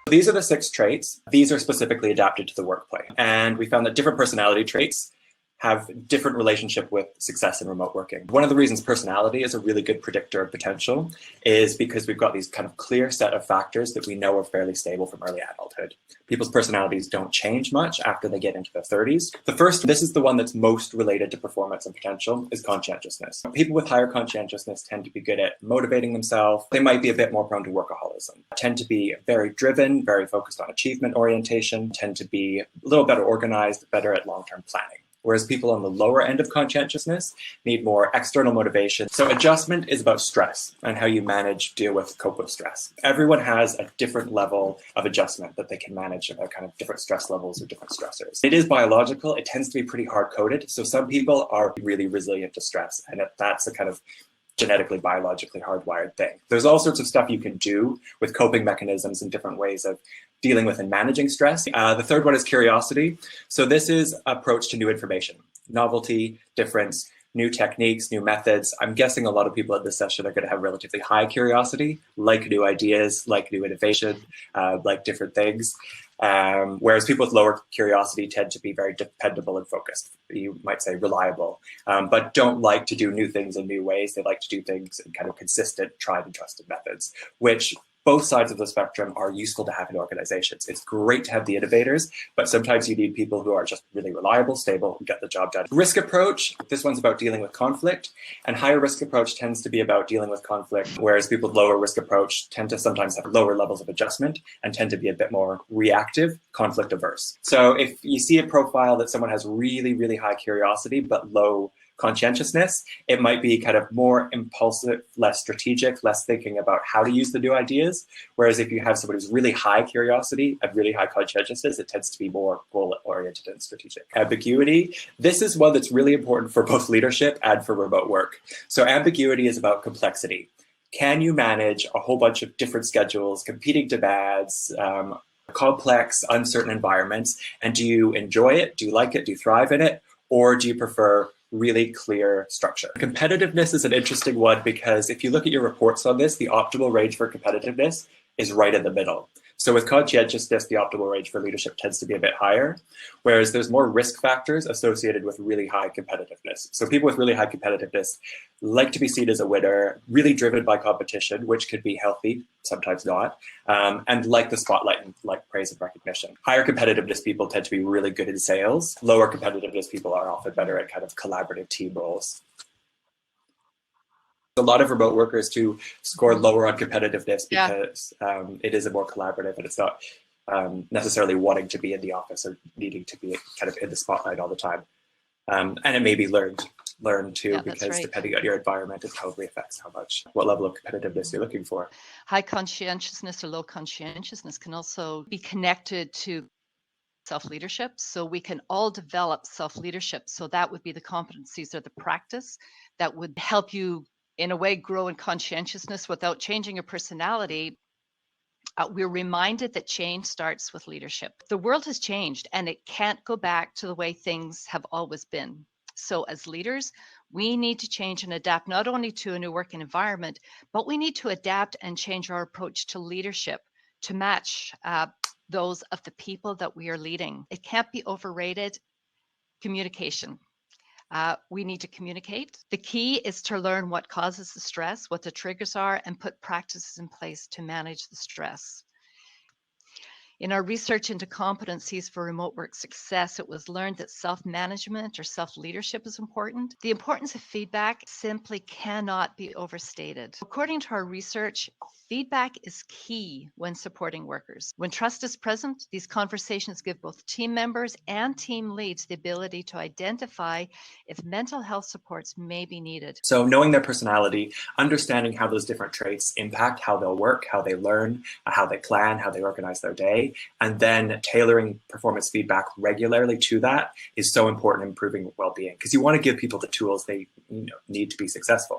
These are the 6 traits. These are specifically adapted to the workplace. And we found that different personality traits have different relationship with success in remote working. One of the reasons personality is a really good predictor of potential is because we've got these kind of clear set of factors that we know are fairly stable from early adulthood. People's personalities don't change much after they get into their 30s. The first, this is the one that's most related to performance and potential, is conscientiousness. People with higher conscientiousness tend to be good at motivating themselves. They might be a bit more prone to workaholism, tend to be very driven, very focused on achievement orientation, tend to be a little better organized, better at long-term planning. Whereas people on the lower end of conscientiousness need more external motivation. So adjustment is about stress and how you manage, deal with, cope with stress. Everyone has a different level of adjustment that they can manage about kind of different stress levels or different stressors. It is biological. It tends to be pretty hard-coded. So some people are really resilient to stress, and that's a kind of genetically, biologically hardwired thing. There's all sorts of stuff you can do with coping mechanisms and different ways of dealing with and managing stress. The third one is curiosity. So this is approach to new information, novelty, difference, new techniques, new methods. I'm guessing a lot of people at this session are going to have relatively high curiosity, like new ideas, like new innovation, like different things. Whereas people with lower curiosity tend to be very dependable and focused. You might say reliable, but don't like to do new things in new ways. They like to do things in kind of consistent, tried and trusted methods, which both sides of the spectrum are useful to have in organizations. It's great to have the innovators, but sometimes you need people who are just really reliable, stable, and get the job done. Risk approach, this one's about dealing with conflict, and higher risk approach tends to be about dealing with conflict, whereas people with lower risk approach tend to sometimes have lower levels of adjustment and tend to be a bit more reactive, conflict averse. So if you see a profile that someone has really, really high curiosity, but low conscientiousness, it might be kind of more impulsive, less strategic, less thinking about how to use the new ideas. Whereas if you have someone who's really high curiosity and really high conscientiousness, it tends to be more goal-oriented and strategic. Ambiguity, this is one that's really important for both leadership and for remote work. So ambiguity is about complexity. Can you manage a whole bunch of different schedules, competing demands, complex, uncertain environments, and do you enjoy it? Do you like it? Do you thrive in it? Or do you prefer really clear structure? Competitiveness is an interesting one because if you look at your reports on this, the optimal range for competitiveness is right in the middle. So with conscientiousness, the optimal range for leadership tends to be a bit higher, whereas there's more risk factors associated with really high competitiveness. So people with really high competitiveness like to be seen as a winner, really driven by competition, which could be healthy, sometimes not, and like the spotlight and like praise and recognition. Higher competitiveness people tend to be really good in sales. Lower competitiveness people are often better at kind of collaborative team roles. A lot of remote workers to score lower on competitiveness because it is a more collaborative, and it's not necessarily wanting to be in the office or needing to be kind of in the spotlight all the time. And it may be learned too, because depending on your environment, it probably affects what level of competitiveness you're looking for. High conscientiousness or low conscientiousness can also be connected to self-leadership. So we can all develop self-leadership. So that would be the competencies or the practice that would help you in a way grow in conscientiousness without changing your personality. We're reminded that change starts with leadership. The world has changed and it can't go back to the way things have always been. So as leaders, we need to change and adapt not only to a new working environment, but we need to adapt and change our approach to leadership to match those of the people that we are leading. It can't be overrated. Communication. We need to communicate. The key is to learn what causes the stress, what the triggers are, and put practices in place to manage the stress. In our research into competencies for remote work success, it was learned that self-management or self-leadership is important. The importance of feedback simply cannot be overstated. According to our research, feedback is key when supporting workers. When trust is present, these conversations give both team members and team leads the ability to identify if mental health supports may be needed. So knowing their personality, understanding how those different traits impact how they'll work, how they learn, how they plan, how they organize their day, and then tailoring performance feedback regularly to that is so important in improving well-being, because you want to give people the tools they need to be successful.